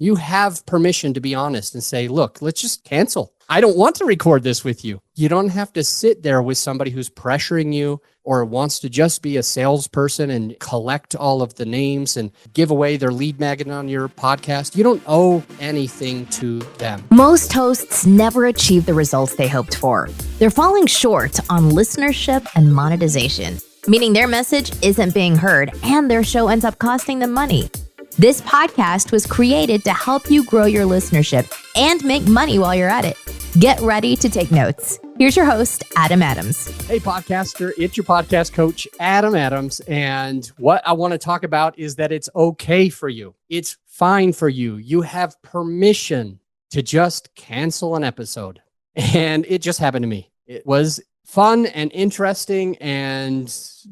You have permission to be honest and say, look, let's just cancel. I don't want to record this with you. You don't have to sit there with somebody who's pressuring you or wants to just be a salesperson and collect all of the names and give away their lead magnet on your podcast. You don't owe anything to them. Most hosts never achieve the results they hoped for. They're falling short on listenership and monetization, meaning their message isn't being heard and their show ends up costing them money. This podcast was created to help you grow your listenership and make money while you're at it. Get ready to take notes. Here's your host, Adam Adams. Hey, podcaster, it's your podcast coach, Adam Adams. And what I want to talk about is that it's okay for you. It's fine for you. You have permission to just cancel an episode. And it just happened to me. It was fun and interesting and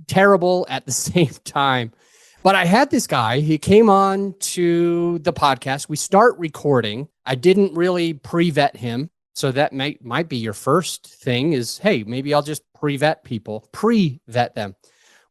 terrible at the same time. But I had this guy, he came on to the podcast. We start recording. I didn't really pre-vet him. So that might be your first thing is, hey, maybe I'll just pre-vet them.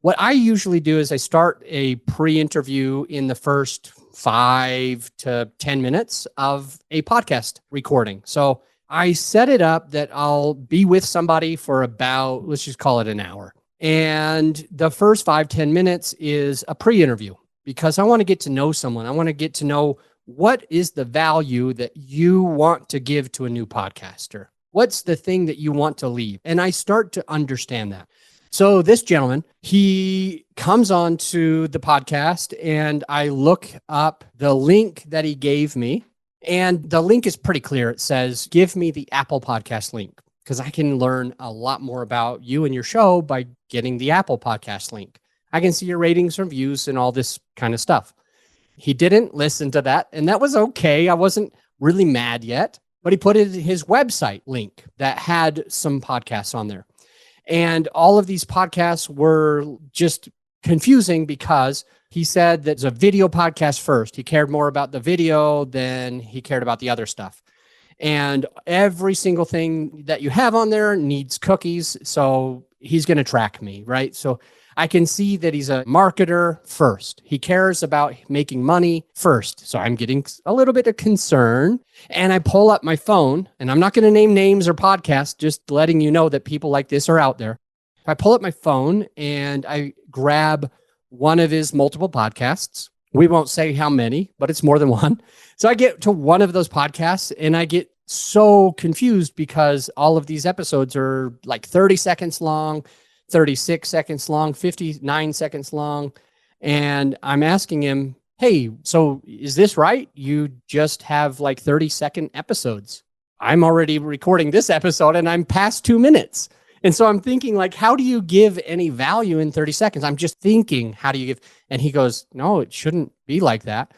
What I usually do is I start a pre-interview in the first 5 to 10 minutes of a podcast recording. So I set it up that I'll be with somebody for about, let's just call it an hour. And the first 5-10 minutes is a pre-interview because I want to get to know someone. I want to get to know what is the value that you want to give to a new podcaster. What's the thing that you want to leave? And I start to understand that. So this gentleman, he comes on to the podcast and I look up the link that he gave me. And the link is pretty clear. It says, give me the Apple Podcast link. Because I can learn a lot more about you and your show by getting the Apple Podcast link. I can see your ratings, reviews, and all this kind of stuff. He didn't listen to that, and that was okay. I wasn't really mad yet, but he put in his website link that had some podcasts on there. And all of these podcasts were just confusing because he said that it's a video podcast first. He cared more about the video than he cared about the other stuff. And every single thing that you have on there needs cookies. So he's going to track me, right? So I can see that he's a marketer first. He cares about making money first. So I'm getting a little bit of concern. And I pull up my phone, and I'm not going to name names or podcasts, just letting you know that people like this are out there. I pull up my phone and I grab one of his multiple podcasts. We won't say how many, but it's more than one. So I get to one of those podcasts and I get so confused because all of these episodes are like 30 seconds long, 36 seconds long, 59 seconds long. And I'm asking him, hey, so is this right? You just have like 30-second episodes. I'm already recording this episode and I'm past 2 minutes. And so I'm thinking, like, how do you give any value in 30 seconds? I'm just thinking, how do you give? And he goes, no, it shouldn't be like that.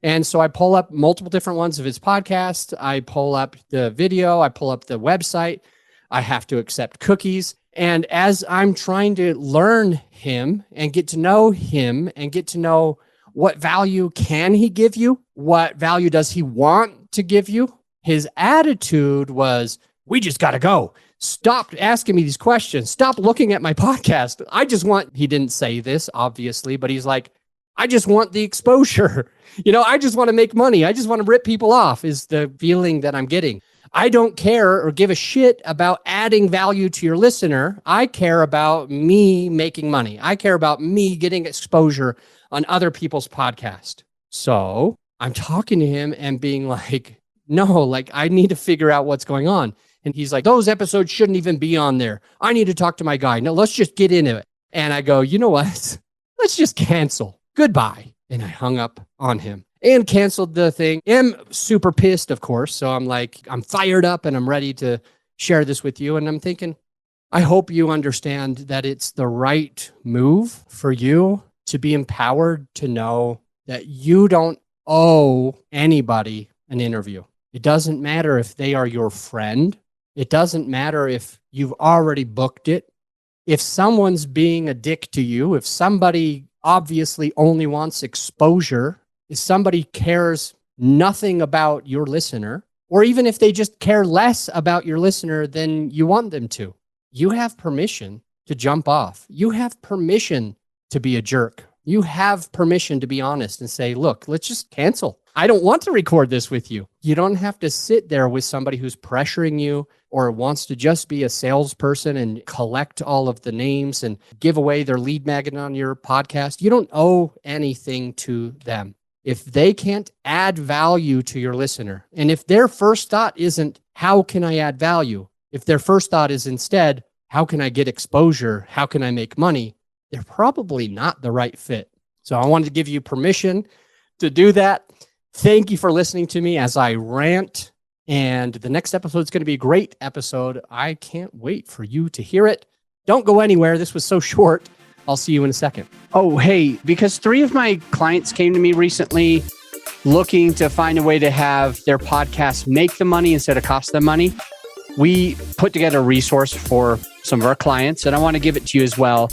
And so I pull up multiple different ones of his podcasts. I pull up the video. I pull up the website. I have to accept cookies. And as I'm trying to learn him and get to know him and get to know what value can he give you, what value does he want to give you, his attitude was, we just got to go. Stop asking me these questions. Stop looking at my podcast. He didn't say this, obviously, but he's like, I just want the exposure. I just want to make money. I just want to rip people off is the feeling that I'm getting. I don't care or give a shit about adding value to your listener. I care about me making money. I care about me getting exposure on other people's podcast. So I'm talking to him and being like, no, like I need to figure out what's going on. And he's like, those episodes shouldn't even be on there. I need to talk to my guy. No, let's just get into it. And I go, you know what? Let's just cancel. Goodbye. And I hung up on him and canceled the thing. I'm super pissed, of course. So I'm like, I'm fired up and I'm ready to share this with you. And I'm thinking, I hope you understand that it's the right move for you to be empowered to know that you don't owe anybody an interview. It doesn't matter if they are your friend. It doesn't matter if you've already booked it. If someone's being a dick to you, if somebody obviously only wants exposure, if somebody cares nothing about your listener, or even if they just care less about your listener than you want them to, you have permission to jump off. You have permission to be a jerk. You have permission to be honest and say, look, let's just cancel. I don't want to record this with you. You don't have to sit there with somebody who's pressuring you or wants to just be a salesperson and collect all of the names and give away their lead magnet on your podcast. You don't owe anything to them. If they can't add value to your listener, and if their first thought isn't, how can I add value? If their first thought is instead, how can I get exposure? How can I make money? They're probably not the right fit. So I wanted to give you permission to do that. Thank you for listening to me as I rant. And the next episode is going to be a great episode. I can't wait for you to hear it. Don't go anywhere. This was so short. I'll see you in a second. Oh, hey, because 3 of my clients came to me recently looking to find a way to have their podcast make them money instead of cost them money. We put together a resource for some of our clients, and I want to give it to you as well.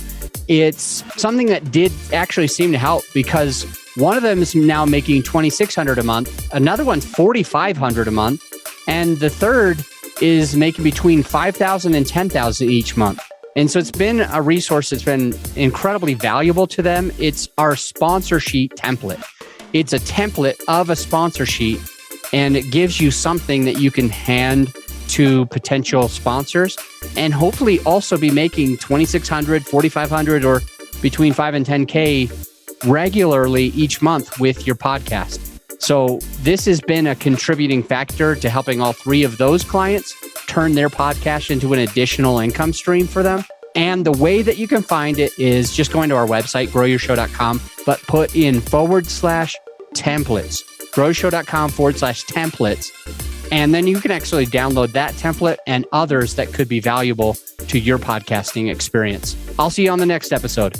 It's something that did actually seem to help because one of them is now making $2,600 a month. Another one's $4,500 a month. And the third is making between $5,000 and $10,000 each month. And so it's been a resource that's been incredibly valuable to them. It's our sponsor sheet template. It's a template of a sponsor sheet, and it gives you something that you can hand to potential sponsors and hopefully also be making $2,600, $4,500, or between $5,000 and $10,000 regularly each month with your podcast. So this has been a contributing factor to helping all 3 of those clients turn their podcast into an additional income stream for them. And the way that you can find it is just going to our website, growyourshow.com, but put in /templates, growyourshow.com/templates. And then you can actually download that template and others that could be valuable to your podcasting experience. I'll see you on the next episode.